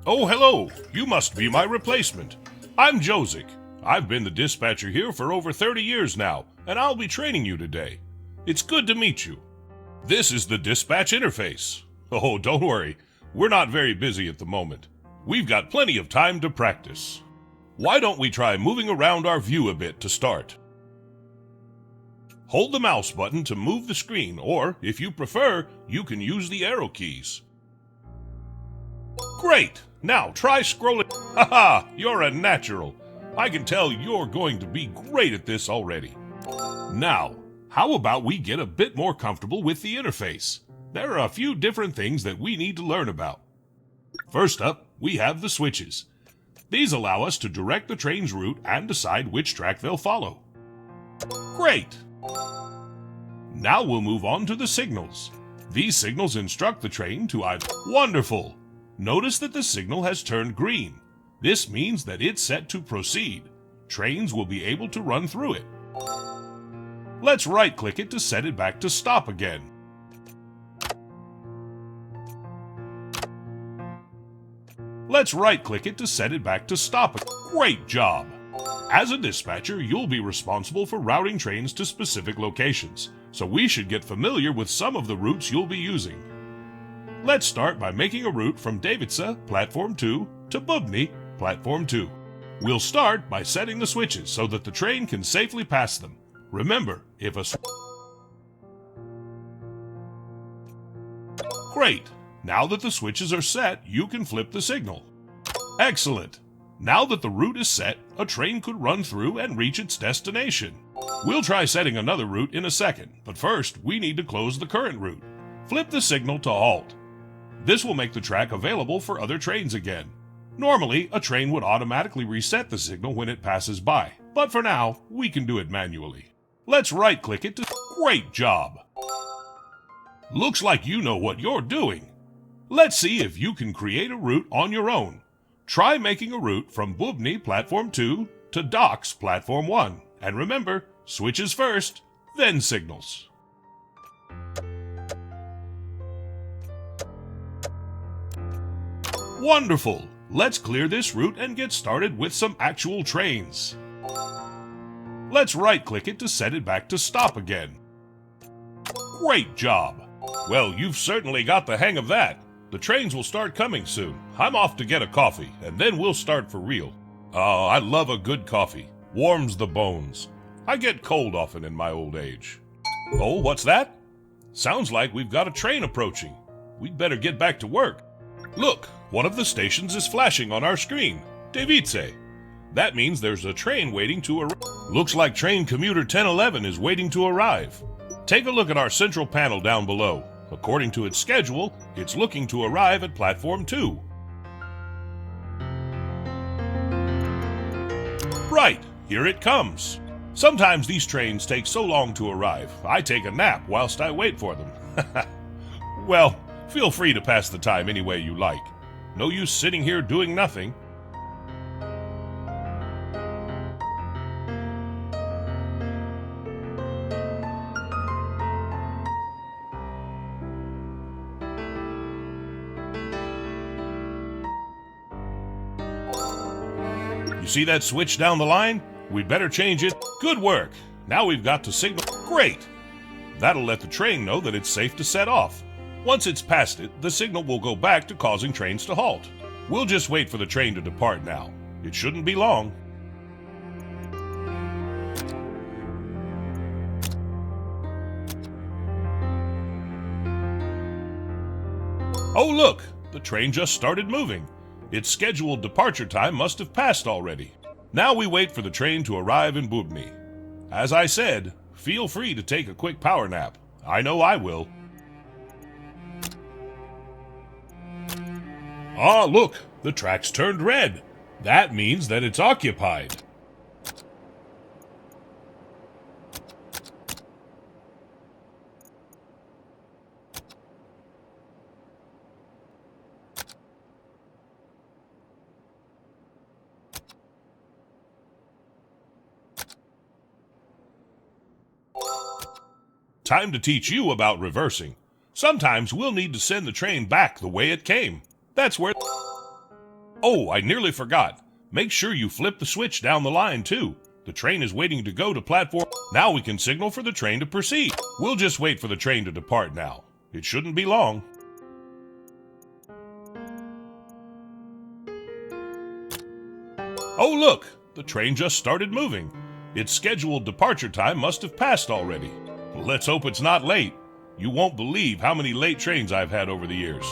Oh, hello. You must be my replacement. I'm Josic. I've been the dispatcher here for over 30 years now, and I'll be training you today. It's good to meet you. This is the dispatch interface. Oh, don't worry. We're not very busy at the moment. We've got plenty of time to practice. Why don't we try moving around our view a bit to start? Hold the mouse button to move the screen, or, if you prefer, you can use the arrow keys. Great! Now try scrolling. Haha, you're a natural. I can tell you're going to be great at this already. Now, how about we get a bit more comfortable with the interface? There are a few different things that we need to learn about. First up, we have the switches. These allow us to direct the train's route and decide which track they'll follow. Great! Now we'll move on to the signals. These signals instruct the train to either... Wonderful! Notice that the signal has turned green. This means that it's set to proceed. Trains will be able to run through it. Let's right-click it to set it back to stop again. Let's right-click it to set it back to stop. Great job! As a dispatcher, you'll be responsible for routing trains to specific locations, so we should get familiar with some of the routes you'll be using. Let's start by making a route from Davica, Platform 2, to Bubny, Platform 2. We'll start by setting the switches so that the train can safely pass them. Remember, if a... Great! Now that the switches are set, you can flip the signal. Excellent! Now that the route is set, a train could run through and reach its destination. We'll try setting another route in a second, but first we need to close the current route. Flip the signal to halt. This will make the track available for other trains again. Normally, a train would automatically reset the signal when it passes by, but for now, we can do it manually. Let's right-click it to... Great job! Looks like you know what you're doing. Let's see if you can create a route on your own. Try making a route from Bubny Platform 2 to Docks Platform 1. And remember, switches first, then signals. Wonderful! Let's clear this route and get started with some actual trains. Let's right-click it to set it back to stop again. Great job! Well, you've certainly got the hang of that. The trains will start coming soon. I'm off to get a coffee, and then we'll start for real. Oh, I love a good coffee. Warms the bones. I get cold often in my old age. Oh, what's that? Sounds like we've got a train approaching. We'd better get back to work. Look, one of the stations is flashing on our screen. Davica. That means there's a train waiting to arrive. Looks like train commuter 1011 is waiting to arrive. Take a look at our central panel down below. According to its schedule, it's looking to arrive at Platform 2. Right, here it comes. Sometimes these trains take so long to arrive, I take a nap whilst I wait for them. Well, feel free to pass the time any way you like. No use sitting here doing nothing. You see that switch down the line? We'd better change it. Good work! Now we've got to signal. Great! That'll let the train know that it's safe to set off. Once it's past it, the signal will go back to causing trains to halt. We'll just wait for the train to depart now. It shouldn't be long. Oh look! The train just started moving. Its scheduled departure time must have passed already. Now we wait for the train to arrive in Bubny. As I said, feel free to take a quick power nap. I know I will. Ah, look! The track's turned red. That means that it's occupied. Time to teach you about reversing. Sometimes we'll need to send the train back the way it came. That's where... Oh, I nearly forgot. Make sure you flip the switch down the line, too. The train is waiting to go to platform. Now we can signal for the train to proceed. We'll just wait for the train to depart now. It shouldn't be long. Oh, look! The train just started moving. Its scheduled departure time must have passed already. Let's hope it's not late. You won't believe how many late trains I've had over the years.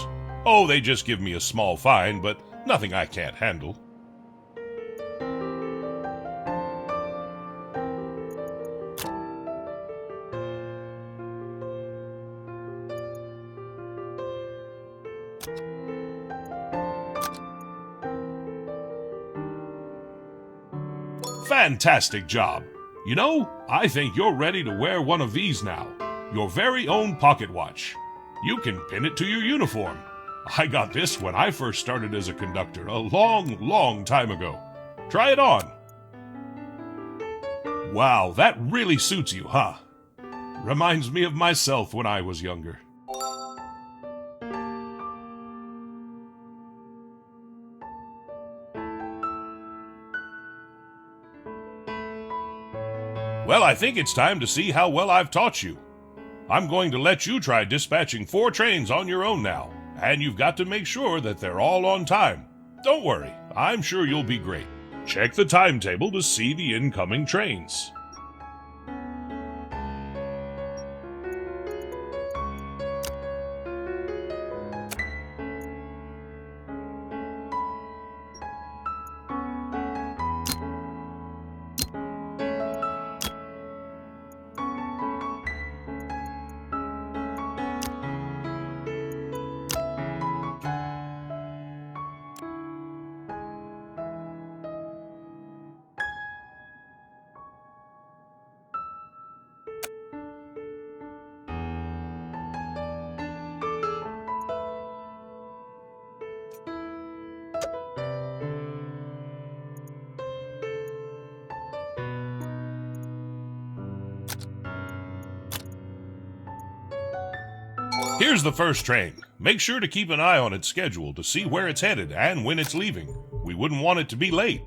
Oh, they just give me a small fine, but nothing I can't handle. Fantastic job! You know, I think you're ready to wear one of these now. Your very own pocket watch. You can pin it to your uniform. I got this when I first started as a conductor a long time ago. Try it on. Wow, that really suits you, huh? Reminds me of myself when I was younger. Well, I think it's time to see how well I've taught you. I'm going to let you try dispatching 4 trains on your own now, and you've got to make sure that they're all on time. Don't worry, I'm sure you'll be great. Check the timetable to see the incoming trains. Here's the first train. Make sure to keep an eye on its schedule to see where it's headed and when it's leaving. We wouldn't want it to be late.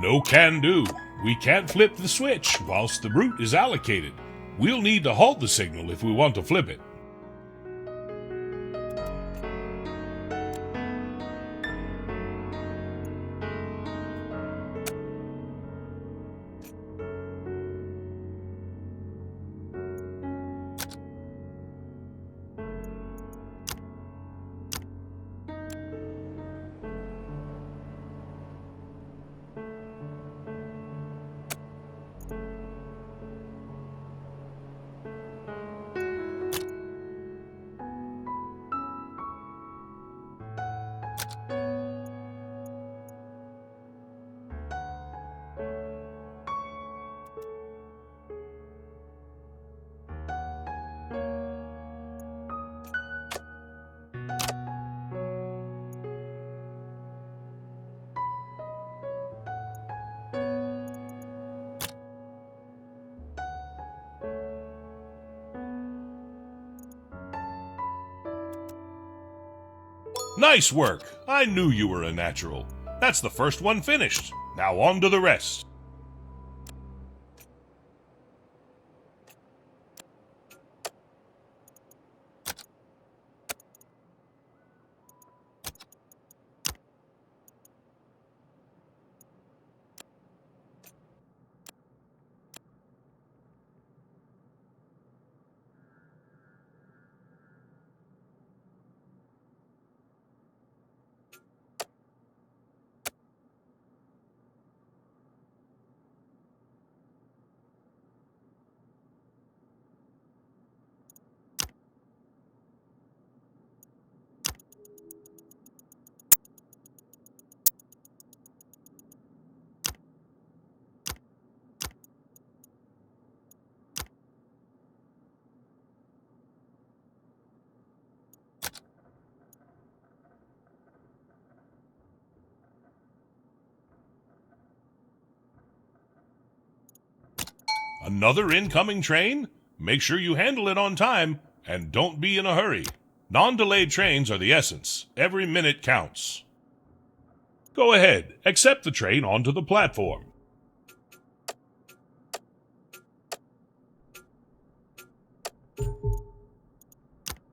No can do. We can't flip the switch whilst the route is allocated. We'll need to halt the signal if we want to flip it. Nice work! I knew you were a natural. That's the first one finished. Now on to the rest. Another incoming train? Make sure you handle it on time, and don't be in a hurry. Non-delayed trains are the essence. Every minute counts. Go ahead, accept the train onto the platform.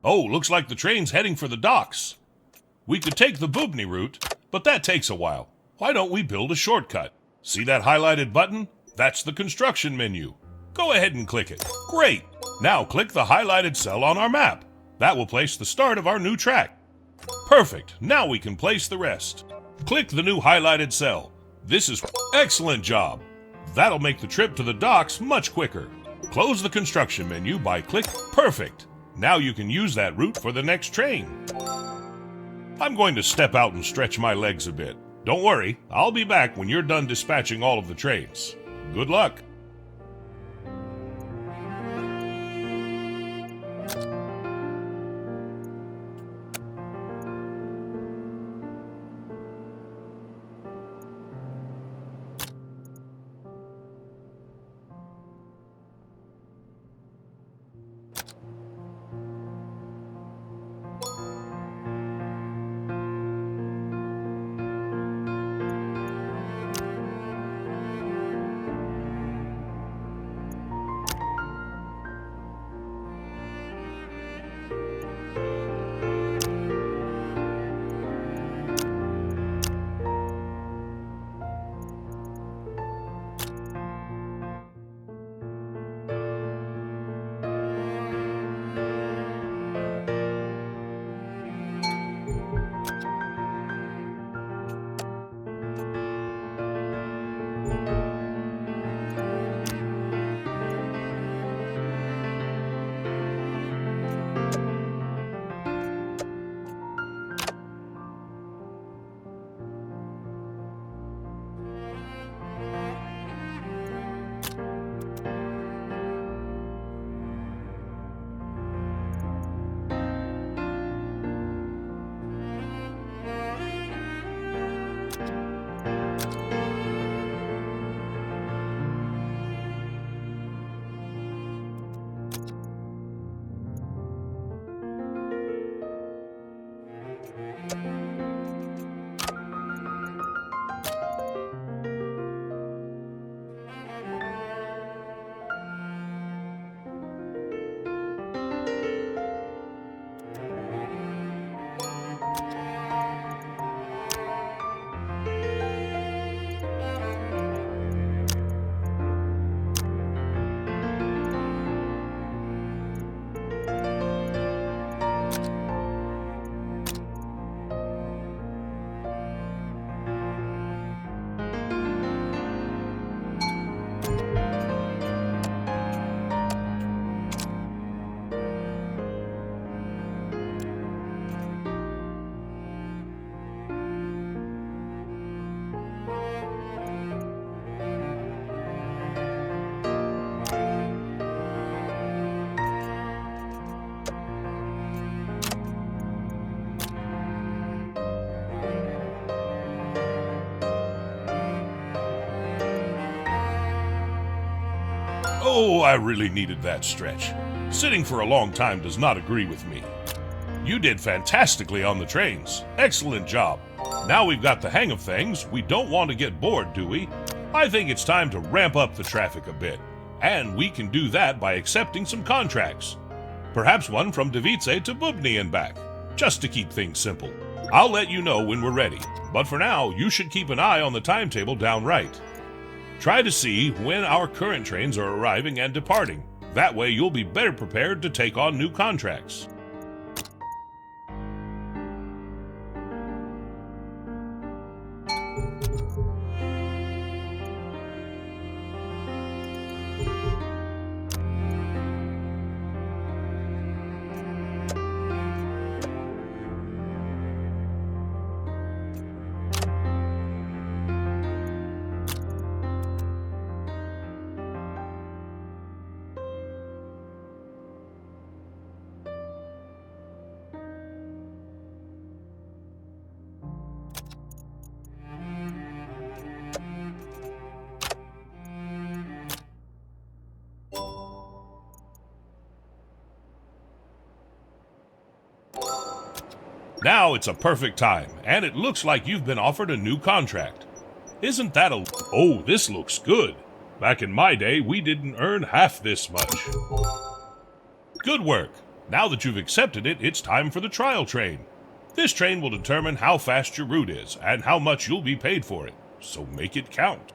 Oh, looks like the train's heading for the docks. We could take the Bubny route, but that takes a while. Why don't we build a shortcut? See that highlighted button? That's the construction menu. Go ahead and click it. Great! Now click the highlighted cell on our map. That will place the start of our new track. Perfect! Now we can place the rest. Click the new highlighted cell. This is excellent job. That'll make the trip to the docks much quicker. Close the construction menu by click Perfect. Now you can use that route for the next train. I'm going to step out and stretch my legs a bit. Don't worry, I'll be back when you're done dispatching all of the trains. Good luck. Oh, I really needed that stretch. Sitting for a long time does not agree with me. You did fantastically on the trains. Excellent job. Now we've got the hang of things, we don't want to get bored, do we? I think it's time to ramp up the traffic a bit. And we can do that by accepting some contracts. Perhaps one from Davice to Bubny and back, just to keep things simple. I'll let you know when we're ready, but for now, you should keep an eye on the timetable down right. Try to see when our current trains are arriving and departing. That way you'll be better prepared to take on new contracts. Now it's a perfect time, and it looks like you've been offered a new contract. Isn't that a... Oh, this looks good. Back in my day, we didn't earn half this much. Good work. Now that you've accepted it, it's time for the trial train. This train will determine how fast your route is and how much you'll be paid for it, so make it count.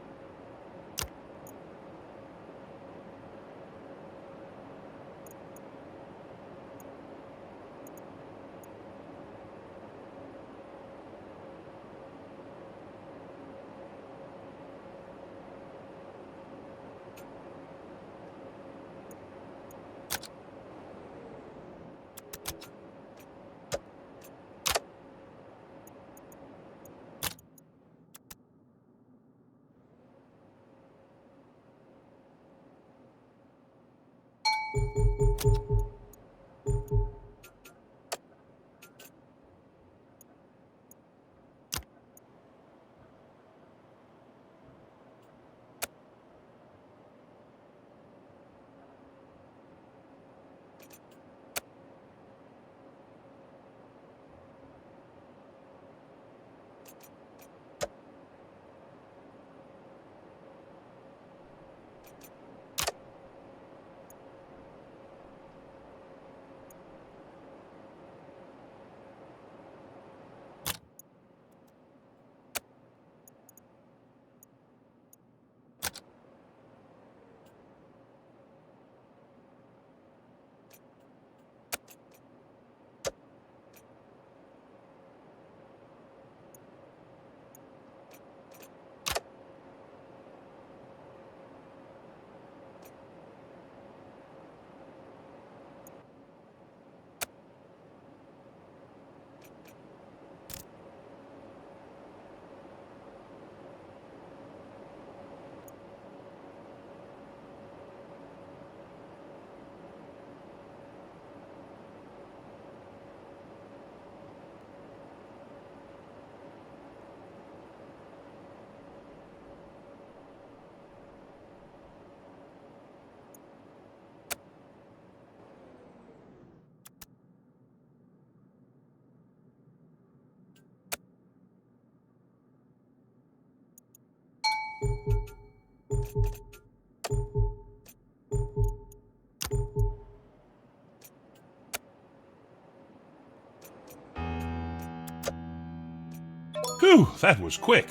Phew, that was quick.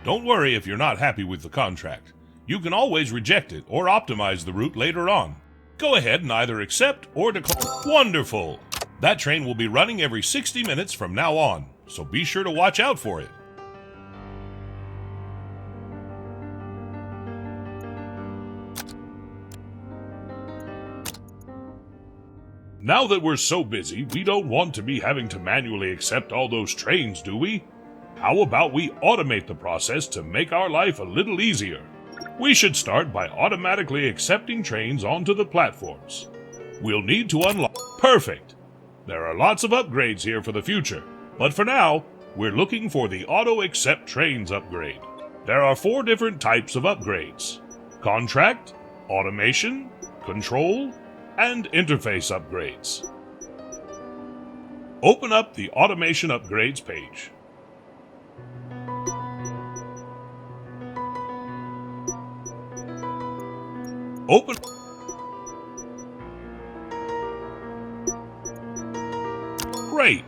Don't worry if you're not happy with the contract. You can always reject it or optimize the route later on. Go ahead and either accept or decline. Wonderful! That train will be running every 60 minutes from now on, so be sure to watch out for it. Now that we're so busy, we don't want to be having to manually accept all those trains, do we? How about we automate the process to make our life a little easier? We should start by automatically accepting trains onto the platforms. We'll need to unlock... Perfect! There are lots of upgrades here for the future, but for now, we're looking for the Auto Accept Trains upgrade. There are 4 different types of upgrades: Contract, Automation, Control, and Interface upgrades. Open up the Automation Upgrades page. Open. Great!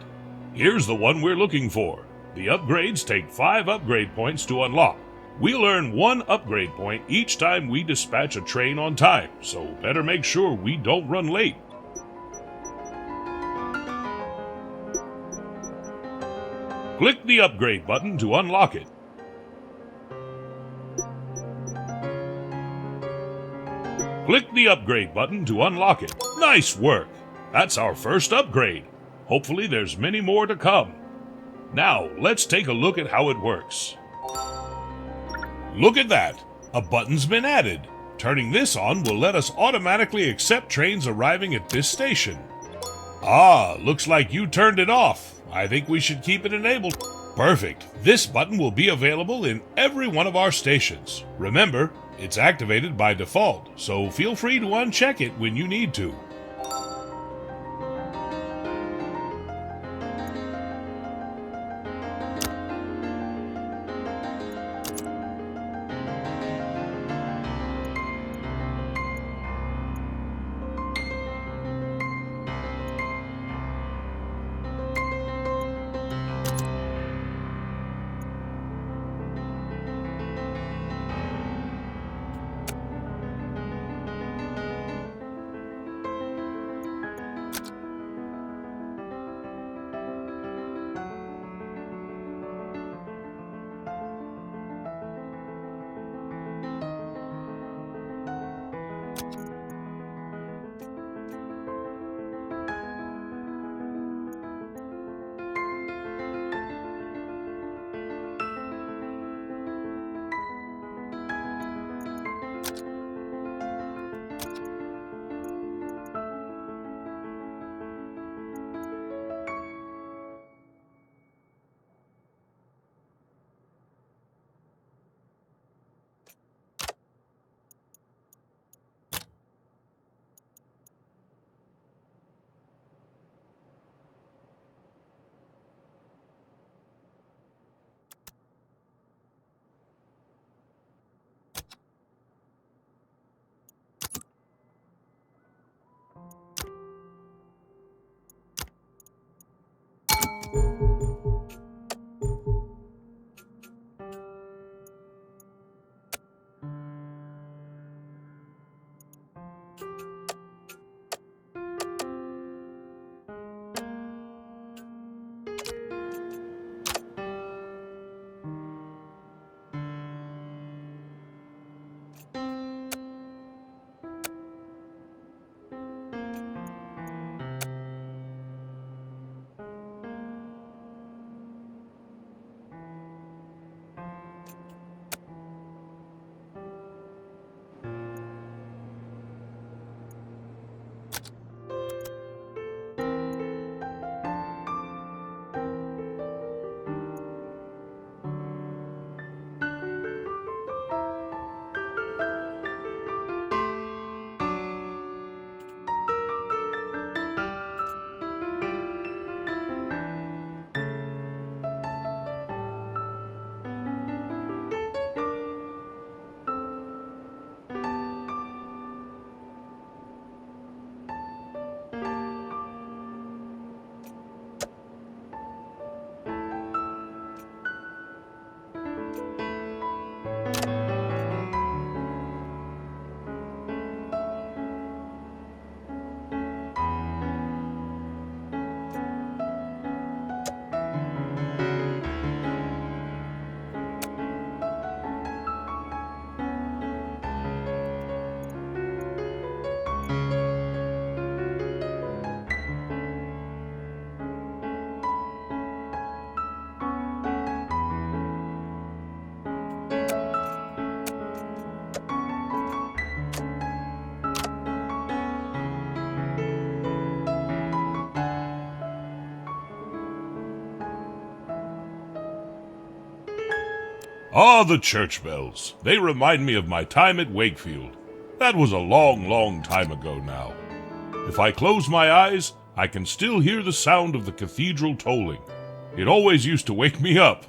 Here's the one we're looking for. The upgrades take 5 upgrade points to unlock. We'll earn 1 upgrade point each time we dispatch a train on time, so better make sure we don't run late. Click the upgrade button to unlock it. Click the upgrade button to unlock it. Nice work! That's our first upgrade. Hopefully there's many more to come. Now, let's take a look at how it works. Look at that! A button's been added. Turning this on will let us automatically accept trains arriving at this station. Ah, looks like you turned it off. I think we should keep it enabled. Perfect. This button will be available in every one of our stations. Remember, it's activated by default, so feel free to uncheck it when you need to. Ah, the church bells. They remind me of my time at Wakefield. That was a long, long time ago now. If I close my eyes, I can still hear the sound of the cathedral tolling. It always used to wake me up.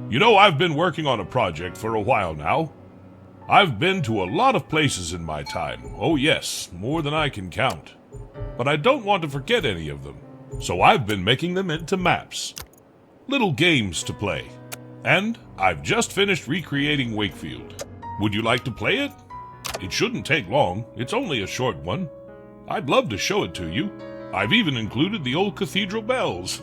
You know, I've been working on a project for a while now. I've been to a lot of places in my time. Oh yes, more than I can count. But I don't want to forget any of them. So I've been making them into maps. Little games to play. And I've just finished recreating Wakefield. Would you like to play it? It shouldn't take long. It's only a short one. I'd love to show it to you. I've even included the old cathedral bells.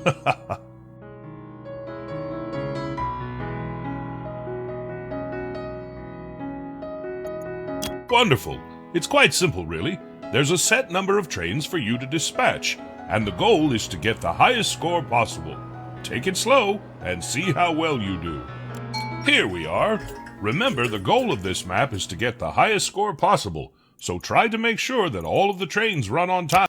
Wonderful. It's quite simple, really. There's a set number of trains for you to dispatch, and the goal is to get the highest score possible. Take it slow and see how well you do. Here we are. Remember, the goal of this map is to get the highest score possible, so try to make sure that all of the trains run on time.